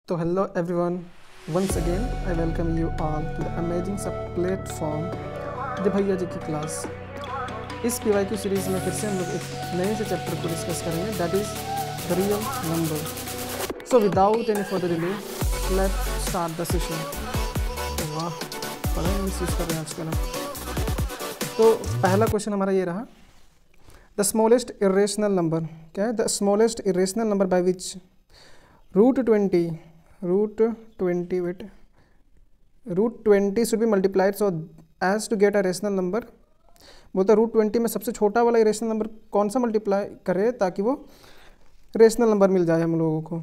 So hello everyone, once again I welcome you all to the amazing सब platform the भैया जी की class. इस PYQ series में फिर से हम लोग एक नए से चैप्टर को डिस्कस करेंगे, that is the real number. So without any further delay let's start the session. वाह, बड़ा मिस यूज़ कर रहे हैं आजकल हम। तो पहला क्वेश्चन हमारा ये रहा, द स्मॉलेस्ट इरेशनल नंबर। क्या है? The smallest irrational number by which root twenty should be multiplied so as to get a rational number. बोलता रूट 20 में सबसे छोटा वाला रेशनल नंबर कौन सा मल्टीप्लाई करे ताकि वो रेशनल नंबर मिल जाए हम लोगों को।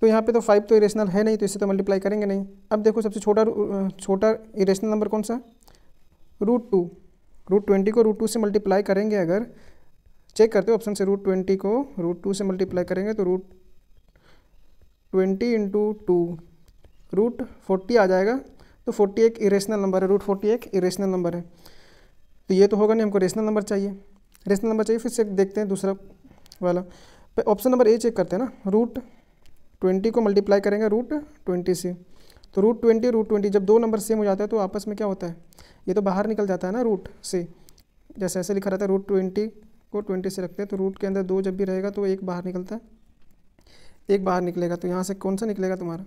तो यहाँ पे तो 5 तो इरेशनल है नहीं, तो इससे तो मल्टीप्लाई करेंगे नहीं। अब देखो सबसे छोटा इरेशनल नंबर कौन सा है? रूट 20 को रूट 2 से मल्टीप्लाई करेंगे। अगर चेक करते हो ऑप्शन से, रूट 20 को रूट 2 से मल्टीप्लाई करेंगे तो रूट 20 इंटू 2 रूट 40 आ जाएगा। तो 40 एक इरेशनल नंबर है, रूट 40 एक इरेशनल नंबर है। तो ये तो होगा नहीं, हमको रेशनल नंबर चाहिए। रेशनल नंबर चाहिए, फिर से देखते हैं दूसरा वाला। ऑप्शन नंबर ए चेक करते हैं ना, रूट 20 को मल्टीप्लाई करेंगे रूट 20 से। तो रूट 20 जब दो नंबर सेम हो जाता है तो आपस में क्या होता है, ये तो बाहर निकल जाता है ना रूट से। जैसे ऐसे लिखा रहता है, रूट 20 को 20 से रखते हैं तो रूट के अंदर 2 जब भी रहेगा तो एक बाहर निकलता है, एक बाहर निकलेगा। तो यहाँ से कौन सा निकलेगा तुम्हारा?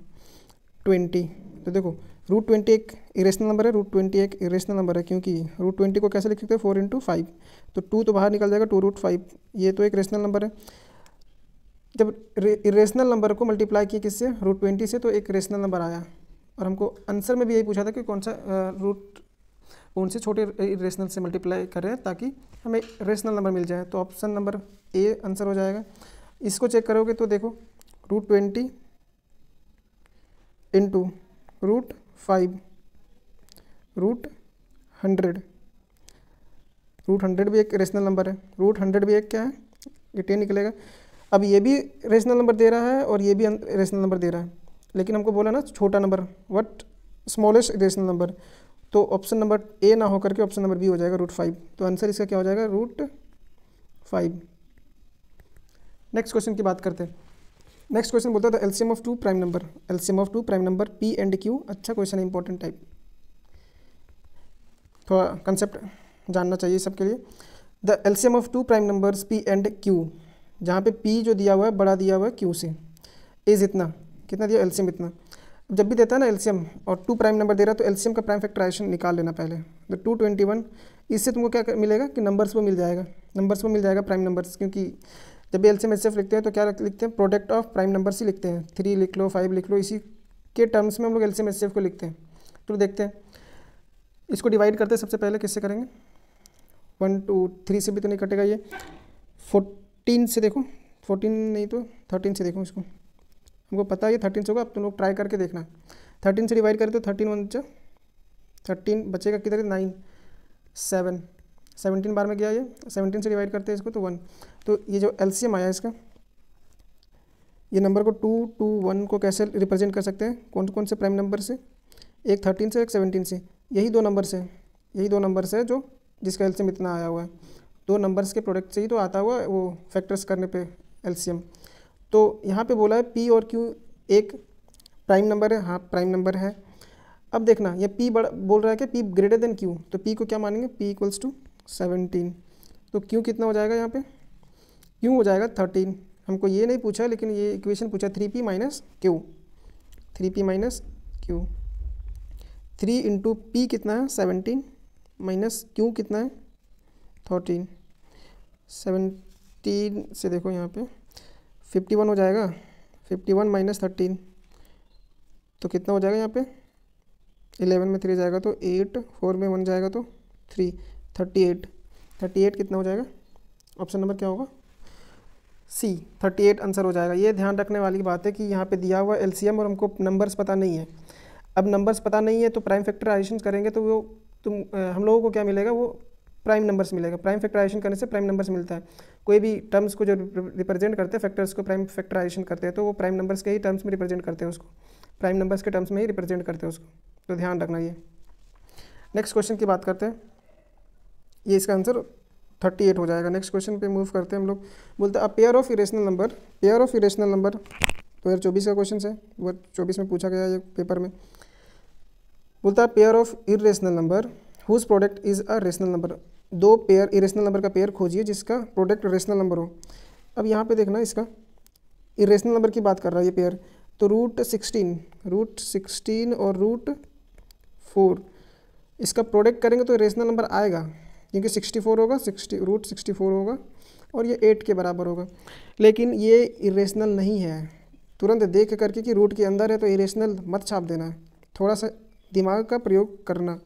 20। तो देखो रूट 20 एक इरेशनल नंबर है, रूट 20 एक इरेशनल नंबर है, क्योंकि रूट 20 को कैसे लिख सकते हैं? 4 इंटू 5। तो 2 तो बाहर निकल जाएगा, 2 रूट 5। ये तो एक रेशनल नंबर है। जब इरेशनल नंबर को मल्टीप्लाई किए किससे? रूट 20 से, तो एक रेशनल नंबर आया। और हमको आंसर में भी यही पूछा था कि कौन सा रूट कौन से छोटे इरेशनल से मल्टीप्लाई करें ताकि हमें रेशनल नंबर मिल जाए। तो ऑप्शन नंबर ए आंसर हो जाएगा। इसको चेक करोगे तो देखो root 20 into root 5 root 100। Root 100 भी एक रेशनल नंबर है, रूट 100 भी एक क्या है? ये 10 निकलेगा। अब ये भी रेशनल नंबर दे रहा है और ये भी रेशनल नंबर दे रहा है, लेकिन हमको बोला ना छोटा number, what smallest rational number. तो ऑप्शन नंबर ए ना होकर के ऑप्शन नंबर बी हो जाएगा, रूट 5। तो आंसर इसका क्या हो जाएगा? रूट 5। नेक्स्ट क्वेश्चन की बात करते हैं। नेक्स्ट क्वेश्चन बोलता है LCM of two prime number. LCM of two prime number P and Q. अच्छा क्वेश्चन है, इंपॉर्टेंट टाइप, थोड़ा कंसेप्ट जानना चाहिए सबके लिए। The LCM of two prime numbers P and Q, जहाँ पे पी जो दिया हुआ है बड़ा दिया हुआ है क्यू से, इज इतना, कितना दिया? एलसीएम इतना। जब भी देता है ना एलसीएम और टू प्राइम नंबर दे रहा है तो एलसीएम का प्राइम फैक्टराइजेशन निकाल लेना पहले। तो 221, इससे तुमको क्या मिलेगा कि नंबर्स वो मिल जाएगा, नंबर्स वो मिल जाएगा प्राइम नंबर्स। क्योंकि जब भी एलसीएम एचसीएफ लिखते हैं तो क्या लिखते हैं? प्रोडक्ट ऑफ प्राइम नंबर्स ही लिखते हैं। 3 लिख लो, 5 लिख लो, इसी के टर्म्स में हम लोग एलसीएम एचसीएफ को लिखते हैं। तो देखते हैं, इसको डिवाइड करते हैं। सबसे पहले किससे करेंगे? 1 2 3 से भी तो नहीं कटेगा ये। 14 से देखो, 14 नहीं तो 13 से देखो। इसको हमको पता है ये 13 से होगा, अब तुम लोग ट्राई करके देखना। 13 से डिवाइड करते तो 13 1 13 बचेगा किधर? 9 7 17 बार में गया ये। 17 से डिवाइड करते हैं इसको तो 1। तो ये जो एलसीएम आया इसका, ये नंबर को 2 2 1 को कैसे रिप्रेजेंट कर सकते हैं? कौन कौन से प्राइम नंबर से? एक 13 से, एक 17 से। यही दो नंबर से जो जिसका एलसीएम इतना आया हुआ है। दो नंबर्स के प्रोडक्ट से ही तो आता हुआ वो फैक्टर्स करने पे एलसीएम। तो यहाँ पे बोला है पी और क्यू एक प्राइम नंबर है। हाँ प्राइम नंबर है। अब देखना ये पी बड़ा बोल रहा है कि पी ग्रेटर देन क्यू, तो पी को क्या मानेंगे? P equals to 17। तो क्यू कितना हो जाएगा यहाँ पे? क्यू हो जाएगा 13। हमको ये नहीं पूछा, लेकिन ये इक्वेशन पूछा 3p minus Q. 3p minus Q, 3 into P कितना है? 17 माइनस क्यू कितना है? 13। 17 से देखो यहाँ पे 51 हो जाएगा। 51 माइनस 13 तो कितना हो जाएगा यहाँ पे? 11 में 3 जाएगा तो 8, 4 में 1 जाएगा तो 3, 38। 38 कितना हो जाएगा? ऑप्शन नंबर क्या होगा? सी, 38 आंसर हो जाएगा। ये ध्यान रखने वाली बात है कि यहाँ पे दिया हुआ एलसीएम और हमको नंबर्स पता नहीं है। अब नंबर्स पता नहीं है तो प्राइम फैक्टराइजेशन करेंगे तो वो हम लोगों को क्या मिलेगा? वो प्राइम नंबर्स मिलेगा। प्राइम फैक्टराइजेशन करने से प्राइम नंबर्स मिलता है। कोई भी टर्म्स को जो रिप्रेजेंट करते हैं फैक्टर्स को प्राइम फैक्टराइजेशन करते हैं तो वो प्राइम नंबर्स के ही टर्म्स में रिप्रेजेंट करते हैं उसको, प्राइम नंबर्स के टर्म्स में ही रिप्रेजेंट करते हैं उसको। तो ध्यान रखना ये। नेक्स्ट क्वेश्चन की बात करते हैं। ये इसका आंसर 38 हो जाएगा। नेक्स्ट क्वेश्चन पे मूव करते हैं हम लोग। बोलते हैं a pair of irrational number 2024 का क्वेश्चन है, 2024 में पूछा गया है ये पेपर में। बोलता है pair of irrational number whose product is a rational number. दो पेयर इरेशनल नंबर का पेयर खोजिए जिसका प्रोडक्ट रेशनल नंबर हो। अब यहाँ पे देखना इसका इरेशनल नंबर की बात कर रहा है ये पेयर, तो रूट सिक्सटीन और √4 इसका प्रोडक्ट करेंगे तो रेशनल नंबर आएगा, क्योंकि 64 होगा, √64 होगा और ये 8 के बराबर होगा। लेकिन ये इरेशनल नहीं है, तुरंत देख करके कि रूट के अंदर है तो इरेशनल मत छाप देना है, थोड़ा सा दिमाग का प्रयोग करना।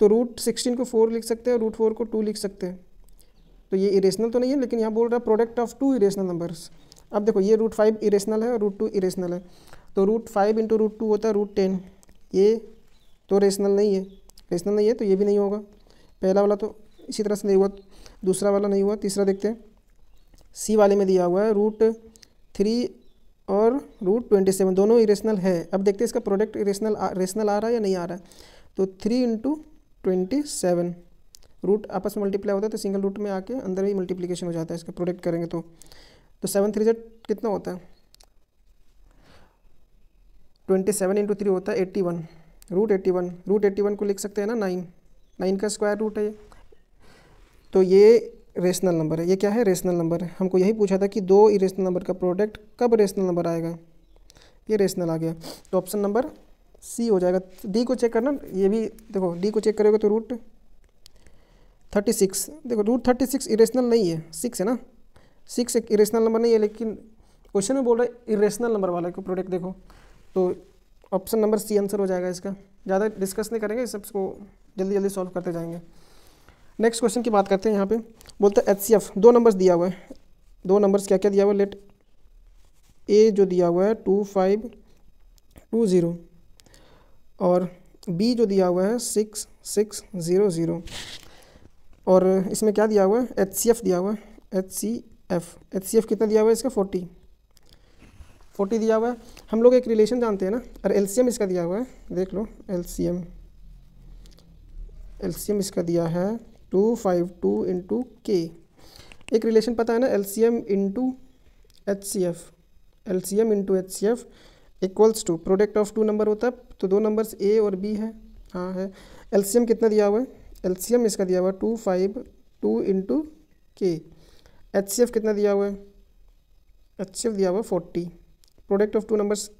तो √16 को 4 लिख सकते हैं, √4 को 2 लिख सकते हैं, तो ये इरेशनल तो नहीं है। लेकिन यहाँ बोल रहा है प्रोडक्ट ऑफ 2 इरेशनल नंबर्स। अब देखो ये √5 इरेशनल है और √2 इरेशनल है, तो √5 × √2 होता है √10। ये तो रेशनल नहीं है, तो ये भी नहीं होगा। पहला वाला तो इसी तरह से नहीं हुआ, दूसरा वाला नहीं हुआ। तीसरा देखते हैं, सी वाले में दिया हुआ है √3 और √27 दोनों इरेशनल है। अब देखते हैं इसका प्रोडक्ट रेशनल आ रहा है या नहीं आ रहा है। तो 3 × 27 रूट आपस में मल्टीप्लाई होता है तो सिंगल रूट में आके अंदर ही मल्टीप्लिकेशन हो जाता है इसका प्रोडक्ट करेंगे तो 7 3 कितना होता है, 27 × 3 होता है 81, √81 को लिख सकते हैं ना 9 का स्क्वायर रूट है ये। तो ये रेशनल नंबर है, ये क्या है, रेशनल नंबर है। हमको यही पूछा था कि दो इरेशनल नंबर का प्रोडक्ट कब रेशनल नंबर आएगा, ये रेशनल आ गया। तो ऑप्शन नंबर सी हो जाएगा। डी को चेक करना, ये भी देखो डी को चेक करोगे तो √36, देखो √36 इरेशनल नहीं है, 6 है ना, 6 एक इरेशनल नंबर नहीं है, लेकिन क्वेश्चन में बोल रहा है इरेशनल नंबर वाला को प्रोडक्ट देखो, तो ऑप्शन नंबर सी आंसर हो जाएगा इसका। ज़्यादा डिस्कस नहीं करेंगे, सबको जल्दी जल्दी सॉल्व करते जाएंगे। नेक्स्ट क्वेश्चन की बात करते हैं। यहाँ पे बोलता है HCF, दो नंबर्स दिया हुआ है, दो नंबर्स क्या क्या दिया हुआ है, लेट ए जो दिया हुआ है 2520 और बी जो दिया हुआ है 6600 और इसमें क्या दिया हुआ है, HCF दिया हुआ है, HCF कितना दिया हुआ है इसका 40 दिया हुआ है। हम लोग एक रिलेशन जानते हैं ना, और LCM इसका दिया हुआ है, देख लो LCM इसका दिया है 252 × K। एक रिलेशन पता है ना, LCM × HCF equals to product of 2 number होता है, तो दो नंबर्स A और B है, हाँ है। LCM कितना दिया हुआ है, LCM इसका दिया हुआ है 252 × K। HCF कितना दिया हुआ है, HCF दिया हुआ है 40। प्रोडक्ट ऑफ 2 नंबर्स,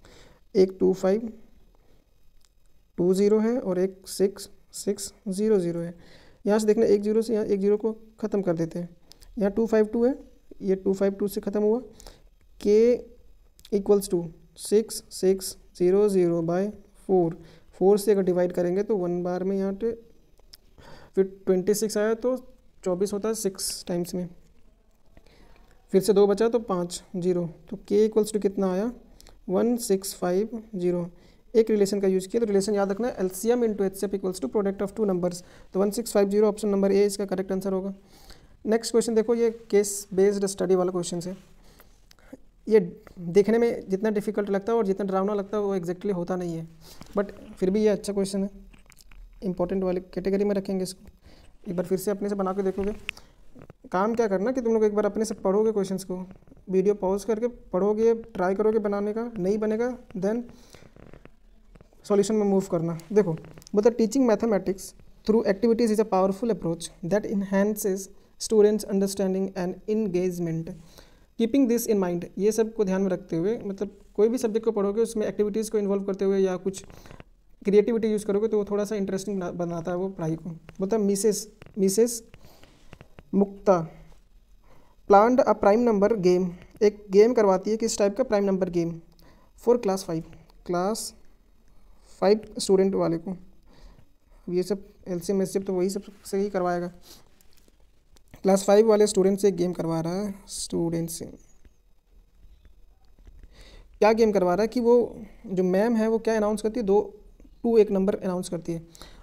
एक 2520 है और एक 6600 है। यहाँ से देखना एक 0 से यहाँ एक 0 को ख़त्म कर देते हैं, यहाँ 252 है, ये 252 से ख़त्म हुआ। K इक्वल्स टू 6600/4, 4 से अगर डिवाइड करेंगे तो 1 बार में यहाँ पे, फिर 26 आया तो 24 होता है 6 टाइम्स में, फिर से 2 बचा तो 5 0, तो K इक्वल्स टू कितना आया 1650। एक रिलेशन का यूज़ किया, तो रिलेशन याद रखना है LCM × HCF equals to product of 2 numbers, तो 1650 ऑप्शन नंबर ए इसका करेक्ट आंसर होगा। नेक्स्ट क्वेश्चन देखो, ये केस बेस्ड स्टडी वाला क्वेश्चन है। ये देखने में जितना डिफिकल्ट लगता है और जितना डरावना लगता है वो एग्जैक्टली होता नहीं है, बट फिर भी ये अच्छा क्वेश्चन है, इंपॉर्टेंट वाले कैटेगरी में रखेंगे इसको। एक बार फिर से अपने से बना के देखोगे। काम क्या करना कि तुम लोग एक बार अपने से पढ़ोगे क्वेश्चंस को, वीडियो पॉज करके पढ़ोगे, ट्राई करोगे बनाने का, नहीं बनेगा देन सॉल्यूशन में मूव करना। देखो बोलता teaching mathematics through activities is a powerful approach that enhances students understanding and engagement. Keeping this in mind, ये सब को ध्यान में रखते हुए, मतलब कोई भी सब्जेक्ट को पढ़ोगे उसमें एक्टिविटीज़ को इन्वॉल्व करते हुए या कुछ क्रिएटिविटी यूज़ करोगे तो वो थोड़ा सा इंटरेस्टिंग बनाता है वो पढ़ाई को। बोलता Mrs Mukta planned a prime number game, एक गेम करवाती है, किस टाइप का, prime number game for class 5 student वाले को। ये सब LCM HCF तो वही सब से ही करवाएगा। क्लास 5 वाले स्टूडेंट से गेम करवा रहा है, स्टूडेंट से क्या गेम करवा रहा है कि वो जो मैम है वो क्या अनाउंस करती है, 2 एक नंबर अनाउंस करती है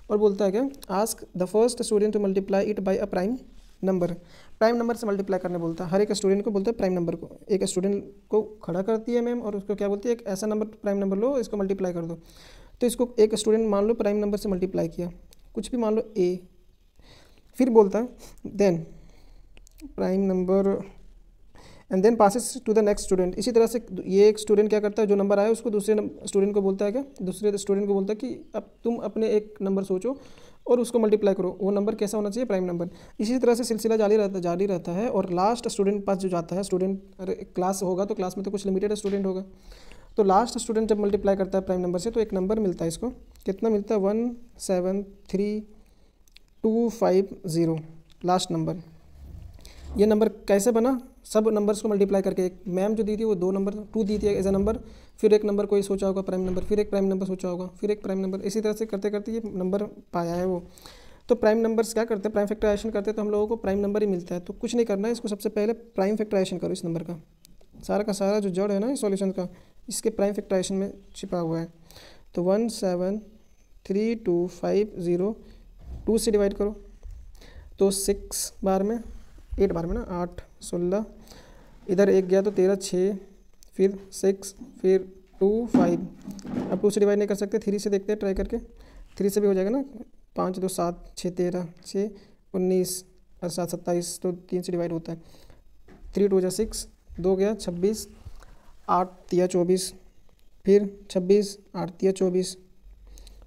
और बोलता है क्या, ask the first student to multiply it by a prime number. Prime number से मल्टीप्लाई करने बोलता है, हर एक स्टूडेंट को बोलता है प्राइम नंबर को, एक स्टूडेंट को खड़ा करती है मैम और उसको क्या बोलती है, एक ऐसा नंबर प्राइम नंबर लो, इसको मल्टीप्लाई कर दो। तो इसको एक स्टूडेंट मान लो प्राइम नंबर से मल्टीप्लाई किया, कुछ भी मान लो A, फिर बोलता है then prime number and then passes to the next student. इसी तरह से ये एक स्टूडेंट क्या करता है, जो नंबर आया उसको दूसरे स्टूडेंट को बोलता है, क्या दूसरे स्टूडेंट को बोलता है कि अब तुम अपने एक नंबर सोचो और उसको मल्टीप्लाई करो, वो नंबर कैसा होना चाहिए, प्राइम नंबर। इसी तरह से सिलसिला जारी रहता है और लास्ट स्टूडेंट पास जो जाता है, स्टूडेंट क्लास होगा तो क्लास में तो कुछ लिमिटेड स्टूडेंट होगा, तो लास्ट स्टूडेंट जब मल्टीप्लाई करता है प्राइम नंबर से तो एक नंबर मिलता है इसको, कितना मिलता है 173,250 लास्ट नंबर। ये नंबर कैसे बना, सब नंबर्स को मल्टीप्लाई करके, एक मैम जो दी थी वो 2 नंबर 2 दी थी एज अ नंबर, फिर एक नंबर कोई सोचा होगा प्राइम नंबर, फिर एक प्राइम नंबर सोचा होगा, फिर एक प्राइम नंबर, इसी तरह से करते करते ये नंबर पाया है वो। तो प्राइम नंबर्स क्या करते हैं, प्राइम फैक्टराइजेशन करते हैं तो हम लोगों को प्राइम नंबर ही मिलता है। तो कुछ नहीं करना है, इसको सबसे पहले प्राइम फैक्टराइजेशन करो इस नंबर का सारा जो जड़ है ना इस सॉल्यूशन का, इसके प्राइम फैक्टराइजेशन में छिपा हुआ है। तो 173,250 2 से डिवाइड करो तो 6 बार में 8 बार में ना 8 16, इधर 1 गया तो 13 6, फिर 6, फिर 2 5। अब 2 से डिवाइड नहीं कर सकते, 3 से देखते हैं ट्राई करके, 3 से भी हो जाएगा ना, 5 2 7 6 13 6 19 और 7 27, तो 3 से डिवाइड होता है, 3 2 6, 2 गया 26, 8 3 24, फिर 26 8 3 24,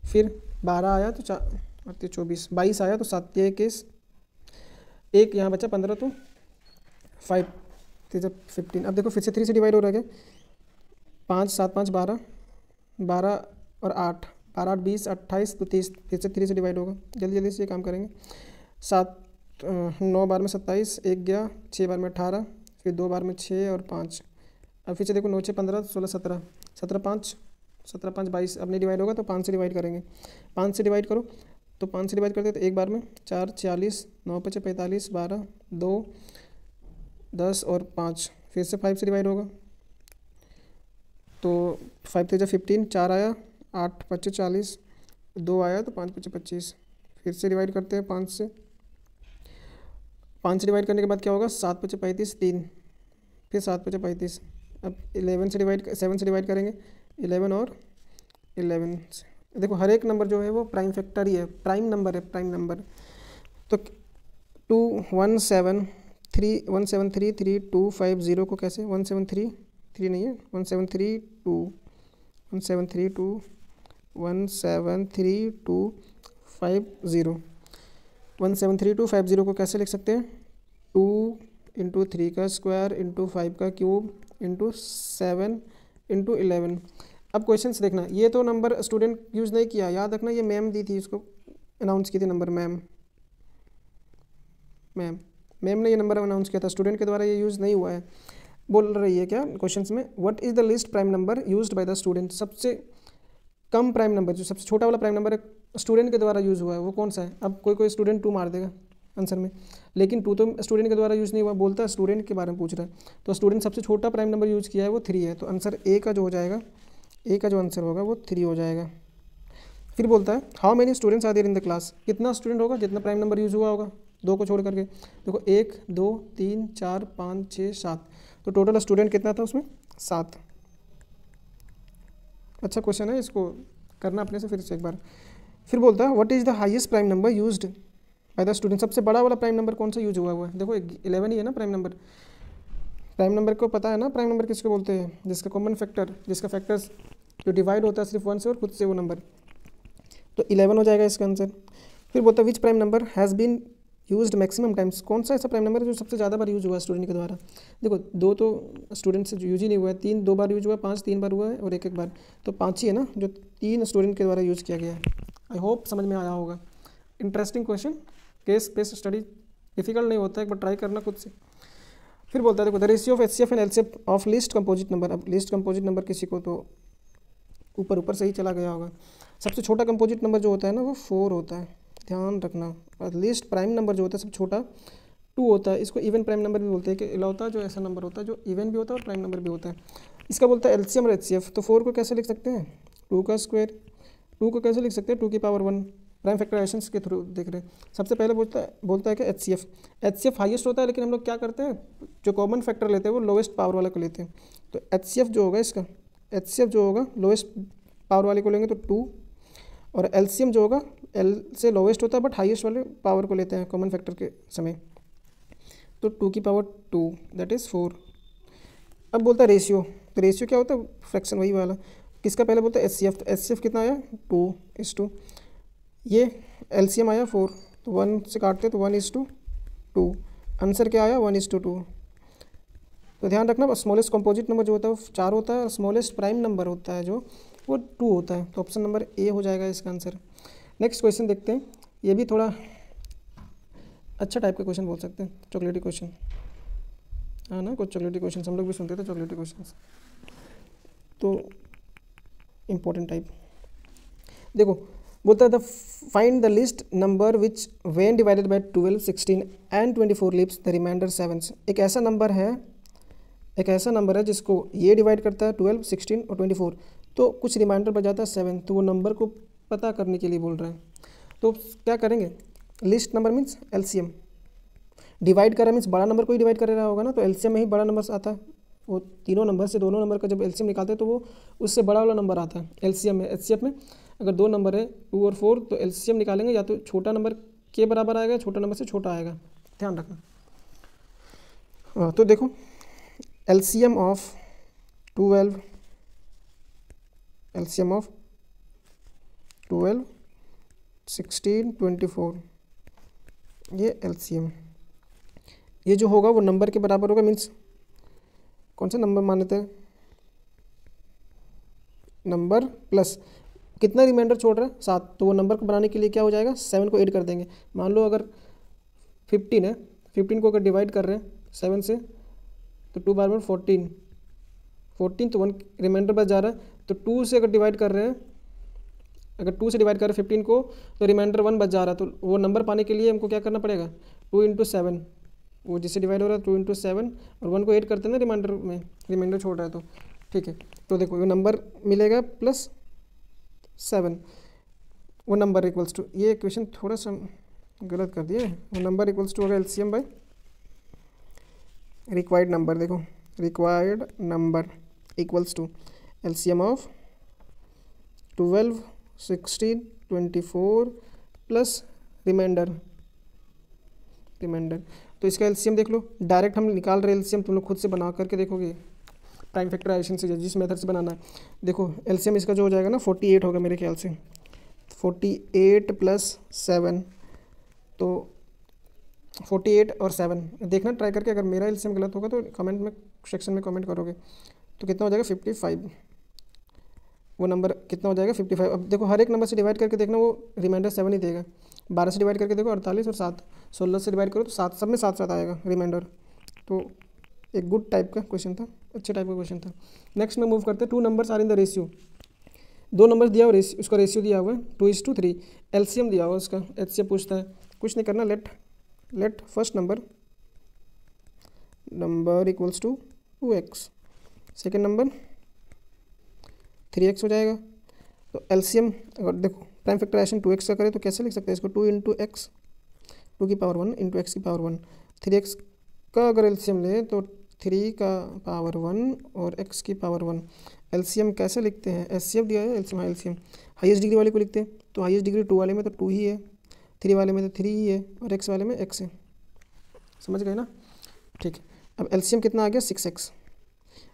फिर 12 आया तो 4 8 24, 22 आया तो 7 3 21, एक यहाँ बचा 15 तो 5 3 15। अब देखो फिर से 3 से डिवाइड हो रहा है, 5 7 5 12 12 और 8 12 8 20 28 तो 30, फिर से 3 से डिवाइड होगा, जल्दी जल्दी से ये काम करेंगे। 7 9 बार में 27, 1 गया 6 बार में 18, फिर 2 बार में 6 और 5। अब फिर से देखो 9 6 15 16 17 17 5 17 5 22, अब नहीं डिवाइड होगा तो 5 से डिवाइड करेंगे, 5 से डिवाइड करो तो 5 से डिवाइड करते तो एक बार में 4 40 9 5 45 12 2 10 और 5, फिर से 5 से डिवाइड होगा तो 5 3 15, 4 आया 8 5 40, 2 आया तो 5 5 25, फिर से डिवाइड करते हैं 5 से डिवाइड करने के बाद क्या होगा 7 5 35 3, फिर 7 5 35। अब 7 से डिवाइड करेंगे, 11 और 11 से। देखो हर एक नंबर जो है वो प्राइम फैक्टर ही है, प्राइम नंबर है, प्राइम नंबर। तो 173,3,250 को कैसे 173 नहीं है 173,250 को कैसे लिख सकते हैं, 2 × 3 का स्क्वायर × 5 का क्यूब × 7 × 11। अब क्वेश्चन से देखना, ये तो नंबर स्टूडेंट यूज़ नहीं किया, याद रखना ये मैम दी थी, इसको अनाउंस की थी नंबर मैम ने ये नंबर अनाउंस किया था, स्टूडेंट के द्वारा ये यूज़ नहीं हुआ है। बोल रही है क्या क्वेश्चन में, what is the least prime number used by the student, सबसे कम प्राइम नंबर, जो सबसे छोटा वाला प्राइम नंबर है स्टूडेंट के द्वारा यूज़ हुआ है वो कौन सा है। अब कोई स्टूडेंट 2 मार देगा आंसर में, लेकिन 2 तो स्टूडेंट के द्वारा यूज़ नहीं हुआ, बोलता है स्टूडेंट के बारे में पूछ रहा है, तो स्टूडेंट सबसे छोटा प्राइम नंबर यूज़ किया है वो 3 है, तो आंसर ए का जो हो जाएगा, ए का जो आंसर होगा वो 3 हो जाएगा। फिर बोलता है how many students are there in the class, कितना स्टूडेंट होगा जितना प्राइम नंबर यूज़ हुआ होगा, 2 को छोड़ करके। देखो 1 2 3 4 5 6 7, तो टोटल स्टूडेंट कितना था उसमें 7। अच्छा क्वेश्चन है, इसको करना अपने से फिर से एक बार। फिर बोलता है what is the highest prime number used by the student, सबसे बड़ा वाला प्राइम नंबर कौन सा यूज हुआ है। देखो 11 ही है ना प्राइम नंबर को पता है ना, प्राइम नंबर किसको बोलते हैं, जिसका कॉमन फैक्टर, जिसका फैक्टर्स जो डिवाइड होता है सिर्फ 1 से और खुद से वो नंबर, तो 11 हो जाएगा इसका आंसर। फिर बोलता है which prime number has been used maximum times, कौन सा ऐसा प्राइम नंबर है जो सबसे ज़्यादा बार यूज हुआ है स्टूडेंट के द्वारा। देखो 2 तो स्टूडेंट से यूज ही नहीं हुआ है, 3 2 बार यूज हुआ है, 5 3 बार हुआ है और 1 बार, तो 5 ही है ना जो 3 स्टूडेंट के द्वारा यूज़ किया गया है। आई होप समझ में आया होगा। Interesting question, case based study, difficult नहीं होता है, एक बार ट्राई करना खुद से। फिर बोलता है देखो the ratio of HCF and LCF of list composite number. अब लिस्ट कंपोजिट नंबर किसी को तो ऊपर से ही चला गया होगा। सबसे छोटा कंपोजिट नंबर जो होता है ना वो 4 होता है, ध्यान रखना। और लिस्ट प्राइम नंबर जो होता है सबसे छोटा 2 होता है, इसको इवन प्राइम नंबर भी बोलते हैं कि इकलौता जो ऐसा नंबर होता है जो इवन भी होता है और प्राइम नंबर भी होता है। इसका बोलता है LCM और HCF। तो 4 को कैसे लिख सकते हैं, 2 का स्क्वायर, 2 को कैसे लिख सकते हैं 2 की पावर 1, प्राइम फैक्टराइजेशन के थ्रू देख रहे हैं। सबसे पहले बोलता है कि HCF हाईएस्ट होता है, लेकिन हम लोग क्या करते हैं जो कॉमन फैक्टर लेते हैं वो लोएस्ट पावर वाला को लेते हैं। तो HCF जो होगा इसका, HCF जो होगा लोएस्ट पावर वाले को लेंगे तो 2, और LCM जो होगा L से लोवेस्ट होता है बट हाईएस्ट वाले पावर को लेते हैं कॉमन फैक्टर के समय, तो 2 की पावर 2 दैट इज़ 4। अब बोलता है रेशियो, तो रेशियो क्या होता है, फ्रैक्शन वही वाला। किसका पहले बोलता है HCF, तो HCF कितना आया 2:2। ये LCM आया 4, तो 1 से काटते तो 1:2। आंसर क्या आया 1:2। तो ध्यान रखना स्मॉलेस्ट कंपोजिट नंबर जो होता है वो 4 होता है और स्मॉलेस्ट प्राइम नंबर होता है जो वो 2 होता है। तो ऑप्शन नंबर ए हो जाएगा इसका आंसर। नेक्स्ट क्वेश्चन देखते हैं, ये भी थोड़ा अच्छा टाइप का क्वेश्चन बोल सकते हैं, चॉकलेटी क्वेश्चन, हाँ ना, कुछ चॉकलेटी क्वेश्चन हम लोग भी सुनते थे चॉकलेटी क्वेश्चन, तो इम्पोर्टेंट टाइप। देखो बोलता है the find the least number which when divided by 12, 16 and 24 leaves the remainder 7। एक ऐसा नंबर है जिसको ये डिवाइड करता है 12, 16 और 24, तो कुछ रिमाइंडर बच जाता है 7, तो वो नंबर को पता करने के लिए बोल रहे हैं। तो क्या करेंगे, list number means LCM, divide कर रहा है मीन्स बड़ा नंबर को ही डिवाइड कर रहा होगा ना, तो LCM में ही बड़ा नंबर आता है। वो तीनों नंबर से दोनों नंबर का जब LCM निकालते हैं तो वो उससे बड़ा वाला नंबर आता है LCM में। HCF में अगर 2 नंबर है 2 और 4, तो LCM निकालेंगे या तो छोटा नंबर के बराबर आएगा, छोटा नंबर से छोटा आएगा, ध्यान रखना। तो देखो LCM ऑफ 12, LCM ऑफ 12, 16, 24, ये LCM, ये जो होगा वो नंबर के बराबर होगा, मीन्स कौन सा नंबर मानते हैं, नंबर प्लस कितना रिमाइंडर छोड़ रहा है 7, तो वो नंबर को बनाने के लिए क्या हो जाएगा 7 को ऐड कर देंगे। मान लो अगर 15 है, 15 को अगर डिवाइड कर रहे हैं 7 से, तो 2 बार 14, तो 1 रिमाइंडर बच जा रहा है। तो 2 से अगर डिवाइड कर रहे हैं, अगर 2 से डिवाइड कर रहे हैं 15 को, तो रिमाइंडर 1 बच जा रहा है। तो वो नंबर पाने के लिए हमको क्या करना पड़ेगा, 2 × 7, वो जिससे डिवाइड हो रहा है 2 × 7, और 1 को ऐड करते हैं ना रिमाइंडर में, रिमाइंडर छोड़ रहा है तो ठीक है। तो देखो ये नंबर मिलेगा +7, वो नंबर इक्वल्स टू, ये क्वेश्चन थोड़ा सा गलत कर दिया है, वो नंबर इक्वल्स टू होगा LCM बाय रिक्वायर्ड नंबर। देखो required number equals to LCM of 12, 16, 24 plus remainder. तो इसका LCM देख लो, डायरेक्ट हम निकाल रहे LCM, तुम लोग खुद से बना करके देखोगे प्राइम फैक्टराइजेशन से, जिस मेथड से बनाना है। देखो LCM इसका जो हो जाएगा ना 48 होगा मेरे ख्याल से, 48 + 7, तो 48 और 7 देखना ट्राई करके, अगर मेरा LCM गलत होगा तो कमेंट में सेक्शन में कमेंट करोगे। तो कितना हो जाएगा 55, वो नंबर कितना हो जाएगा 55। अब देखो हर एक नंबर से डिवाइड करके देखना, वो रिमाइंडर 7 ही देगा। 12 से डिवाइड करके देखो 48, और 7, 16 से डिवाइड करो तो 7, सब में 7 आएगा रिमाइंडर। तो एक गुड टाइप का क्वेश्चन था, अच्छे टाइप का क्वेश्चन था। नेक्स्ट में मूव करते हैं, 2 numbers are in the ratio, 2 number दिया हुआ, उसका रेशियो दिया हुआ है 2:3, LCM दिया हुआ उसका, HCF पूछता है, कुछ नहीं करना, let first number equals to 2x, second number 3x हो जाएगा। तो LCM अगर देखो प्राइम फैक्टराइजेशन 2x का करें तो कैसे लिख सकते हैं इसको, 2 × x, 2 की पावर 1 × x की पावर 1, 3x का अगर LCM ले तो 3 का पावर 1 और x की पावर 1। LCM कैसे लिखते हैं, HCF दिया है, LCM हाईएस्ट डिग्री वाले को लिखते हैं, तो हाईएस्ट डिग्री 2 वाले में तो 2 ही है, 3 वाले में तो 3 ही है, और x वाले में x है, समझ गए ना। ठीक है, अब LCM कितना आ गया 6x,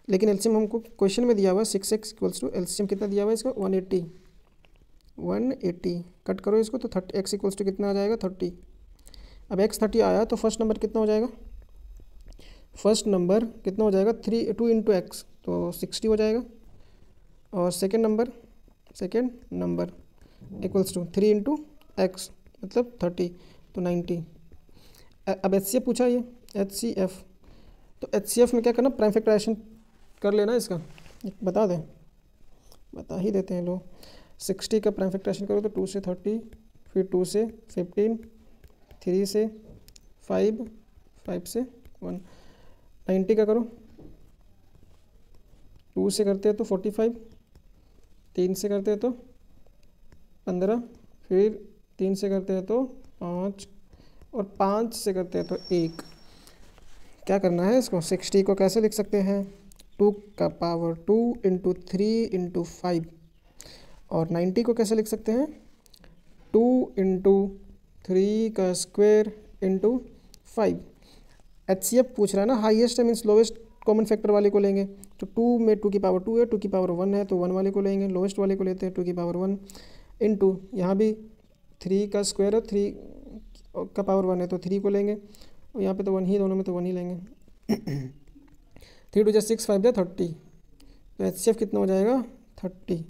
लेकिन LCM हमको क्वेश्चन में दिया हुआ है 6x इक्वल्स टू LCM कितना दिया हुआ है इसका 180, कट करो इसको तो x इक्वल्स टू कितना आ जाएगा 30। अब x 30 आया तो फर्स्ट नंबर कितना हो जाएगा, फर्स्ट नंबर कितना हो जाएगा 2 × x, तो 60 हो जाएगा, और second number equals to 3 × x मतलब 30, तो 90। अब HCF पूछा, ये HCF, तो HCF में क्या करना, प्राइम फैक्टराइजेशन कर लेना इसका, बता ही देते हैं लोग। 60 का प्राइम फैक्टराइजेशन करो तो 2 से 30, फिर 2 से 15, 3 से 5, 5 से 1, 90 का करो, 2 से करते हैं तो 45, 3 से करते हैं तो 15, फिर 3 से करते हैं तो 5, और 5 से करते हैं तो 1। क्या करना है इसको, 60 को कैसे लिख सकते हैं, 2 का पावर 2 × 3 × 5, और 90 को कैसे लिख सकते हैं 2 × 3 का स्क्वायर × 5। HCF पूछ रहा है ना, highest means lowest common factor वाले को लेंगे तो 2 में 2 की पावर 2 है, 2 की पावर 1 है तो 1 वाले को लेंगे, लोएस्ट वाले को लेते हैं 2 की पावर 1 इंटू यहाँ भी 3 का स्क्वायर है, 3 का पावर 1 है तो 3 को लेंगे और यहाँ पे तो 1 ही, दोनों में तो 1 ही लेंगे 3 2 6 5 30 तो HCF कितना हो जाएगा 30।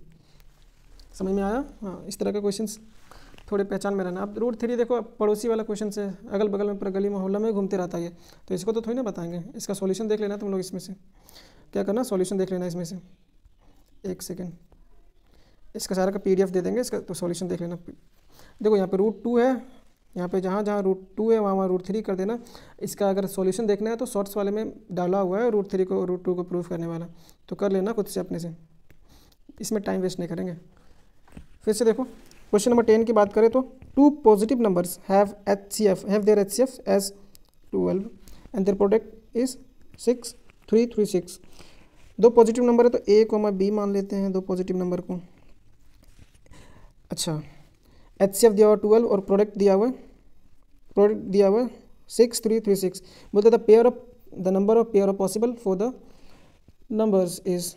समझ में आया? हाँ, इस तरह के क्वेश्चंस थोड़े पहचान में रहना। अब रूट 3 देखो पड़ोसी वाला क्वेश्चन से, अगल बगल में पूरा गली मोहल्ला में घूमते रहता है तो इसको तो थोड़ी ना बताएंगे, इसका सॉल्यूशन देख लेना तुम लोग। इसमें से क्या करना, सॉल्यूशन देख लेना इसमें से। एक सेकेंड, इसका सारा का PDF दे देंगे, इसका तो सॉल्यूशन देख लेना। देखो यहाँ पे रूट 2 है, यहाँ पे जहाँ जहाँ रूट 2 है वहाँ रूट 3 कर देना। इसका अगर सॉल्यूशन देखना है तो शॉर्ट्स वाले में डाला हुआ है रूट 3 को रूट 2 को प्रूफ करने वाला, तो कर लेना खुद से अपने से, इसमें टाइम वेस्ट नहीं करेंगे। फिर से देखो क्वेश्चन नंबर 10 की बात करें तो 2 positive numbers have their HCF as 12 and their product is 6 3 3 6। 2 positive number है तो A, B मान लेते हैं 2 पॉजिटिव नंबर को। अच्छा, HCF दिया हुआ 12 और प्रोडक्ट दिया हुआ 6 3 3 6। बोलते the number of pair of possible for the numbers is,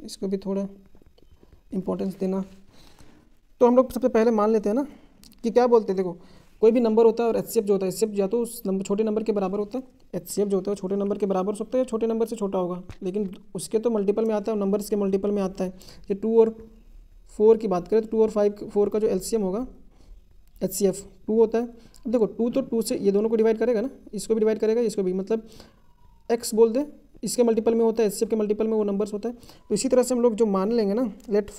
इसको भी थोड़ा इंपॉर्टेंस देना। तो हम लोग सबसे पहले मान लेते हैं ना कि क्या बोलते हैं, देखो कोई भी नंबर होता है और HCF जो होता है, HCF या तो उस नंबर छोटे नंबर के बराबर होता है, HCF जो होता है छोटे नंबर के बराबर हो सकता है या छोटे नंबर से छोटा होगा, लेकिन उसके तो मल्टीपल में आता है और नंबर्स के मल्टीपल में आता है। ये 2 और 4 की बात करें तो 2 और 4 का जो LCM होगा HCF 2 होता है। अब देखो 2 तो 2 से ये दोनों को डिवाइड करेगा ना, इसको भी डिवाइड करेगा, इसको भी, मतलब x बोल दे, इसके मल्टीपल में होता है, HCF के मल्टीपल में वो नंबर्स होता है। तो इसी तरह से हम लोग जो मान लेंगे ना, लेट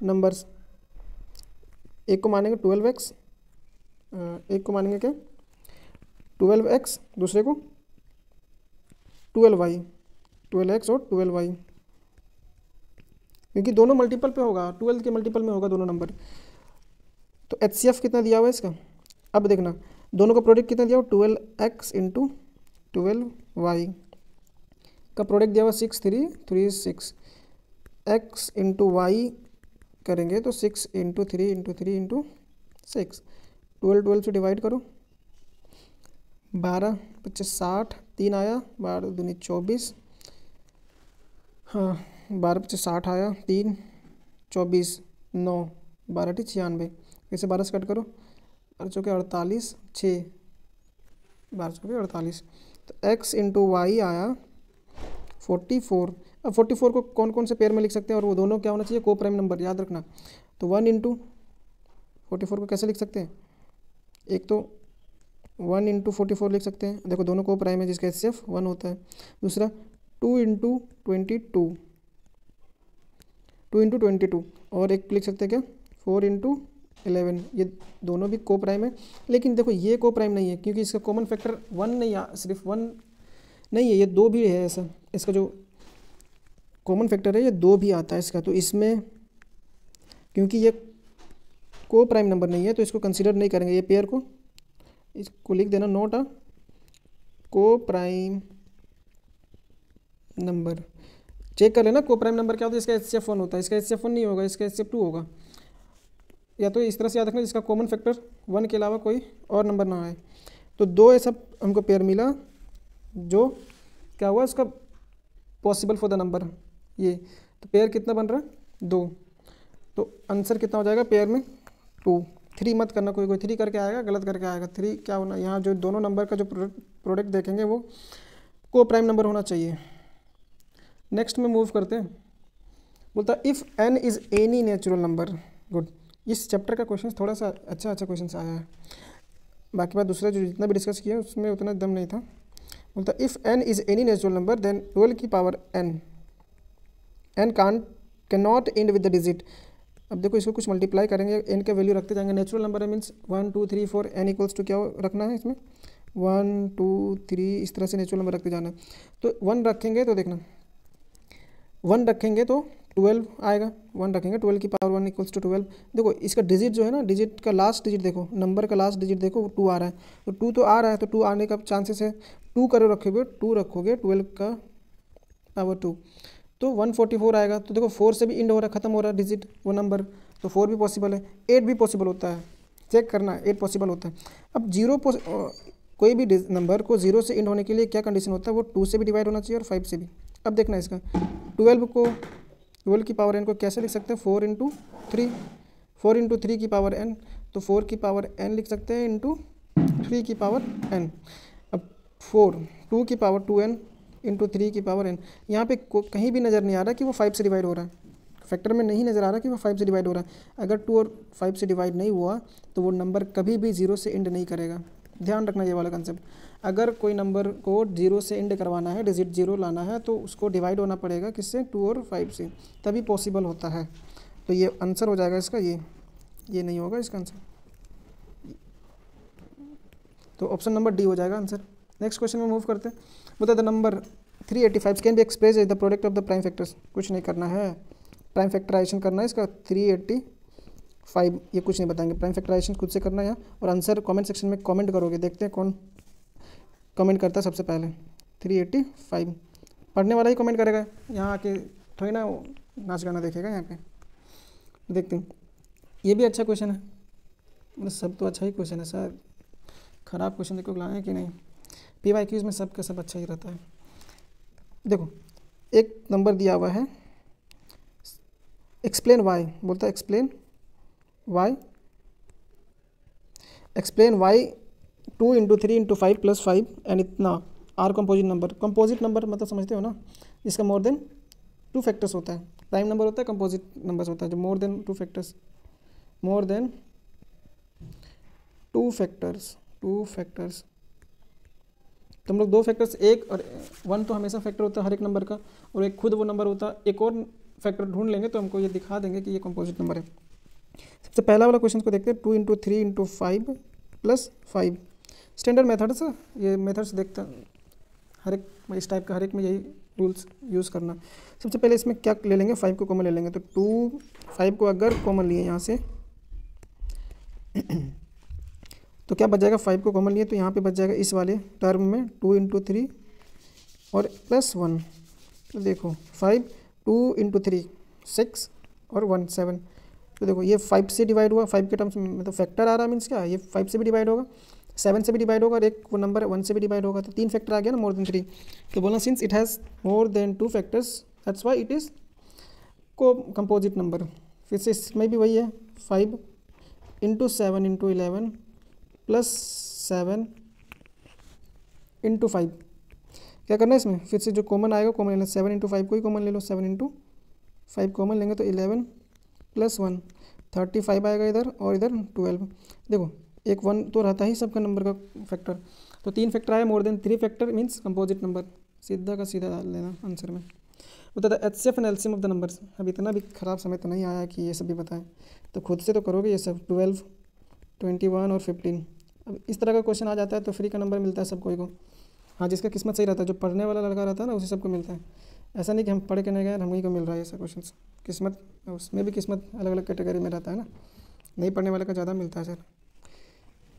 नंबर्स, एक को मानेंगे 12x, एक को मानेंगे क्या 12x, दूसरे को 12y, 12x और 12y, क्योंकि दोनों मल्टीपल पे होगा, 12 के मल्टीपल में होगा दोनों नंबर। तो HCF कितना दिया हुआ है इसका, अब देखना दोनों का प्रोडक्ट कितना दिया हुआ, 12x इंटू 12y का प्रोडक्ट दिया हुआ 6 3 3 6, x इंटू वाई करेंगे तो 6 इंटू 3 इंटू 3 इंटू 6, 12 से डिवाइड करो, 12 25 60, 3 आया, 12 दूनी 24, हाँ 12 25 60 आया, 3 24 9, 12 टी 96, वैसे 12 से कट करो, 12 चौके 48, 6 12 चौके 48, तो x इंटू वाई आया 44। अब 44 को कौन कौन से पेयर में लिख सकते हैं, और वो दोनों क्या होना चाहिए, को प्राइम नंबर, याद रखना। तो 1 इंटू 44 को कैसे लिख सकते हैं, एक तो 1 इंटू 44 लिख सकते हैं, देखो दोनों को प्राइम है जिसका HCF 1 होता है। दूसरा 2 इंटू 22, और एक लिख सकते हैं क्या 4 इंटू 11, ये दोनों भी को प्राइम है। लेकिन देखो ये को प्राइम नहीं है क्योंकि इसका कॉमन फैक्टर 1 नहीं, सिर्फ 1 नहीं है, ये 2 भी है ऐसा, इसका जो कॉमन फैक्टर है ये 2 भी आता है इसका। तो इसमें क्योंकि ये को प्राइम नंबर नहीं है तो इसको कंसीडर नहीं करेंगे, ये पेयर को, इसको लिख देना नॉट अ को प्राइम नंबर। चेक कर लेना को प्राइम नंबर क्या होता है, इसका HCF 1 होता है, इसका HCF 1 नहीं होगा, इसका HCF 2 होगा। या तो इस तरह से याद रखना जिसका कॉमन फैक्टर 1 के अलावा कोई और नंबर ना आए। तो 2 ऐसा हमको पेयर मिला जो क्या हुआ, इसका पॉसिबल फॉर द नंबर ये, तो पेयर कितना बन रहा है 2, तो आंसर कितना हो जाएगा पेयर में 2। 3 मत करना, कोई 3 करके आएगा गलत करके आएगा, 3 क्या होना, यहाँ जो दोनों नंबर का जो प्रोडक्ट देखेंगे वो को प्राइम नंबर होना चाहिए। नेक्स्ट में मूव करते हैं, बोलता if n is any natural number. Good, इस चैप्टर का क्वेश्चन थोड़ा सा अच्छा क्वेश्चन आया है, बाकी बात दूसरा जो जितना भी डिस्कस किया उसमें उतना दम नहीं था। बोलता if n is any natural number then 12 की power n can not end with the digit. अब देखो इसको कुछ मल्टीप्लाई करेंगे, n का वैल्यू रखते जाएंगे, नेचुरल नंबर है मीन्स 1 2 3 4, n इक्वल्स टू क्या रखना है इसमें 1 2 3, इस तरह से नेचुरल नंबर रखते जाना। तो 1 रखेंगे तो देखना 1 रखेंगे तो 12 आएगा, 1 रखेंगे 12 की पावर 1 इक्वल्स टू 12। देखो इसका डिजिट जो है ना, डिजिट का लास्ट डिजिट देखो, नंबर का लास्ट डिजिट देखो 2 आ रहा है, तो 2 तो आ रहा है, तो 2 आने का चांसेस है, 2 करो रखोगे 2 रखोगे 12 का पावर 2 तो 144 आएगा। तो देखो 4 से भी इंड हो रहा है, ख़त्म हो रहा है डिजिट वो नंबर, तो 4 भी पॉसिबल है, 8 भी पॉसिबल होता है, चेक करना 8 पॉसिबल होता है। अब 0 कोई भी नंबर को 0 से इंड होने के लिए क्या कंडीशन होता है, वो 2 से भी डिवाइड होना चाहिए और 5 से भी। अब देखना इसका 12 की पावर n को कैसे लिख सकते हैं, 4 इंटू 3 की पावर n, तो 4 की पावर n लिख सकते हैं इंटू 3 की पावर n। अब 2 की पावर 2n इंटू 3 की पावर n, यहाँ पे कहीं भी नज़र नहीं आ रहा कि वो 5 से डिवाइड हो रहा है, फैक्टर में नहीं नज़र आ रहा कि वो 5 से डिवाइड हो रहा है। अगर 2 और 5 से डिवाइड नहीं हुआ तो वो नंबर कभी भी 0 से इंड नहीं करेगा। ध्यान रखना ये वाला कंसेप्ट। अगर कोई नंबर को 0 से इंड करवाना है, डिजिट 0 लाना है, तो उसको डिवाइड होना पड़ेगा किससे, 2 और 5 से, तभी पॉसिबल होता है। तो ये आंसर हो जाएगा इसका, ये नहीं होगा इसका आंसर, तो ऑप्शन नंबर डी हो जाएगा आंसर। नेक्स्ट क्वेश्चन में मूव करते हैं। बता the number 385 can be express as the product of the prime factors. कुछ नहीं करना है, प्राइम फैक्टराइजेशन करना है इसका 385, ये कुछ नहीं बताएंगे, प्राइम फैक्टराइजेशन खुद से करना है यहाँ, और आंसर कमेंट सेक्शन में कमेंट करोगे, देखते हैं कौन कमेंट करता है सबसे पहले। 385 पढ़ने वाला ही कमेंट करेगा, यहाँ आके थोड़ी ना नाच गाना देखेगा यहाँ पे। देखते हैं, ये भी अच्छा क्वेश्चन है, मतलब सब तो अच्छा ही क्वेश्चन है सर, ख़राब क्वेश्चन देखो लाए कि नहीं। PYQs में सब का सब अच्छा ही रहता है। देखो एक नंबर दिया हुआ है, एक्सप्लेन वाई, बोलता है explain why 2 into 3 into 5 plus 5 and इतना are composite number. Composite number मतलब समझते हो ना, जिसका मोर देन 2 फैक्टर्स होता है। प्राइम नंबर होता है, कंपोजिट नंबर्स होता है जो more than 2 factors, more than 2 factors. तो हम लोग 2 फैक्टर्स, 1 और 1 तो हमेशा फैक्टर होता है हर एक नंबर का, और एक खुद वो नंबर होता है। एक और फैक्टर ढूंढ लेंगे तो हमको ये दिखा देंगे कि ये कंपोजिट नंबर है। सबसे पहला वाला क्वेश्चन को देखते हैं, 2 into 3 into 5 plus 5। Standard methods, ये मेथड्स देखते हैं हर एक इस टाइप का, हर एक में यही रूल्स यूज़ करना। सबसे पहले इसमें क्या ले लेंगे, 5 को कॉमन ले लेंगे, तो 5 को अगर कॉमन लिए यहाँ से तो क्या बच जाएगा, 5 को कॉमन लिए तो यहाँ पे बच जाएगा इस वाले टर्म में 2 इंटू 3 और प्लस 1। तो देखो 5 2 इंटू 3 6 और 1 7। तो देखो ये 5 से डिवाइड हुआ, 5 के टर्म्स में मतलब फैक्टर आ रहा है, मीन्स क्या ये 5 से भी डिवाइड होगा, 7 से भी डिवाइड होगा, और एक वो नंबर 1 से भी डिवाइड होगा, तो 3 फैक्टर आ गया ना, मोर देन 3। तो बोलना since it has more than 2 factors that's why it is को कंपोजिट नंबर। फिर से इसमें भी वही है, 5 इंटू 7 इंटू 11 प्लस 7 इंटू 5। क्या करना है इसमें, फिर से जो कॉमन आएगा कॉमन लेना, 7 इंटू 5 को ही कॉमन ले लो, 7 इंटू 5 कॉमन लेंगे तो 11 प्लस 1 35 आएगा इधर, और इधर 12। देखो एक 1 तो रहता ही सबका नंबर का फैक्टर, तो 3 फैक्टर आया, more than 3 factor means composite number, सीधा का सीधा डाल लेना आंसर में। बता था HCF and LCM of the numbers. अब इतना भी ख़राब समय तो नहीं आया कि ये सब भी बताएं, तो खुद से तो करोगे ये सब। 12 21 और 15। अब इस तरह का क्वेश्चन आ जाता है तो फ्री का नंबर मिलता है सब कोई को। हाँ, जिसका किस्मत सही रहता है, जो पढ़ने वाला लड़का रहता है ना, उसी सबको मिलता है। ऐसा नहीं कि हम पढ़ के नहीं गए हम ही को मिल रहा है ऐसा क्वेश्चन। किस्मत, उसमें भी किस्मत अलग अलग कैटेगरी में रहता है ना, नहीं पढ़ने वाले का ज़्यादा मिलता है सर।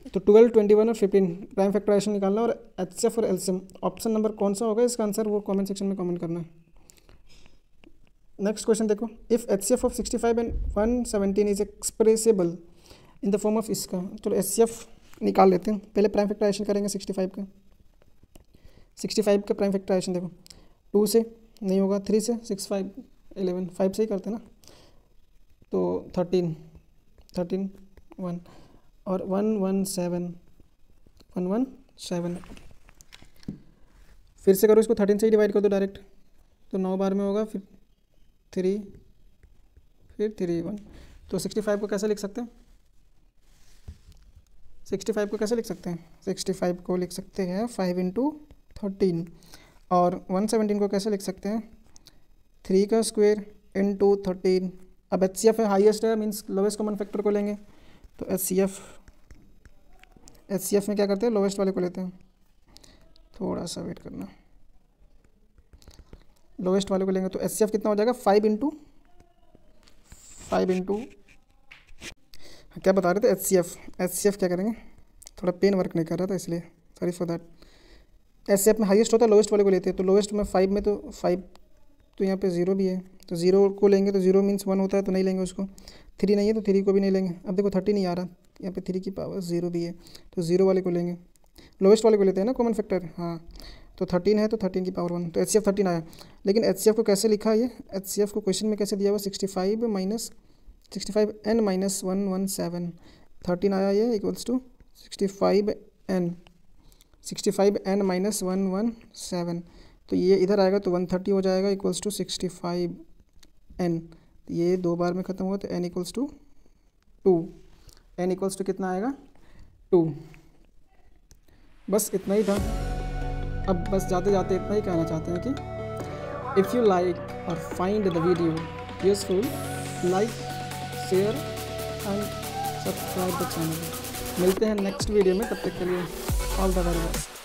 तो 12 21 और 15 प्राइम फैक्टराइजेशन निकालना, और HCF और LCM ऑप्शन नंबर कौन सा होगा इसका आंसर, वो कमेंट सेक्शन में कमेंट करना है। नेक्स्ट क्वेश्चन देखो, if HCF of 65 and 117 is expressible in the form of इसका। चलो HCF निकाल लेते हैं, पहले प्राइम फैक्टराइजेशन करेंगे 65 का। 65 का प्राइम फैक्टराइजेशन देखो, 2 से नहीं होगा, 3 से 6 5 11 5 से ही करते ना, तो 13 1 और 117 फिर से करो इसको, 13 से ही डिवाइड कर दो डायरेक्ट, तो 9 बार में होगा, फिर 3 फिर 3 1। तो 65 को कैसे लिख सकते हैं, 65 को कैसे लिख सकते हैं, 65 को लिख सकते हैं 5 इंटू 13, और 117 को कैसे लिख सकते हैं 3 का स्क्वायर इंटू 13। अब HCF है, हाईएस्ट है, मीन्स लोवेस्ट कॉमन फैक्टर को लेंगे, तो HCF में क्या करते हैं, लोवेस्ट वाले को लेते हैं। थोड़ा सा वेट करना, लोवेस्ट वाले को लेंगे तो HCF कितना हो जाएगा, 5 इंटू क्या बता रहे थे, HCF क्या करेंगे, थोड़ा पेन वर्क नहीं कर रहा था इसलिए, सॉरी फॉर दैट। HCF में हाईएस्ट होता है, लोवेस्ट वाले को लेते हैं, तो लोवेस्ट में 5 में तो 5 तो यहाँ पे 0 भी है, तो 0 को लेंगे, तो 0 मीन्स 1 होता है, तो नहीं लेंगे उसको। 3 नहीं है तो 3 को भी नहीं लेंगे। अब देखो 30 नहीं आ रहा, यहाँ पे 3 की पावर 0 भी है, तो 0 वाले को लेंगे। लोएस्ट वाले को लेते हैं ना कॉमन फैक्टर, हाँ। तो 13 है तो 13 की पावर 1, तो HCF 13 आया। लेकिन HCF को कैसे लिखा है, ये HCF को क्वेश्चन में कैसे दिया हुआ, 65n माइनस 117, 13 आया ये इक्वल्स टू 65n माइनस 117, तो ये इधर आएगा तो 130 हो जाएगा इक्वल्स टू 65n, ये 2 बार में ख़त्म हुआ तो n equals to 2, n equals to कितना आएगा 2। बस इतना ही था। अब बस जाते जाते इतना ही कहना चाहते हैं कि इफ़ यू लाइक और find the video useful, like, share and subscribe the channel. मिलते हैं नेक्स्ट वीडियो में, तब तक के लिए ऑल द वेरी बेस्ट।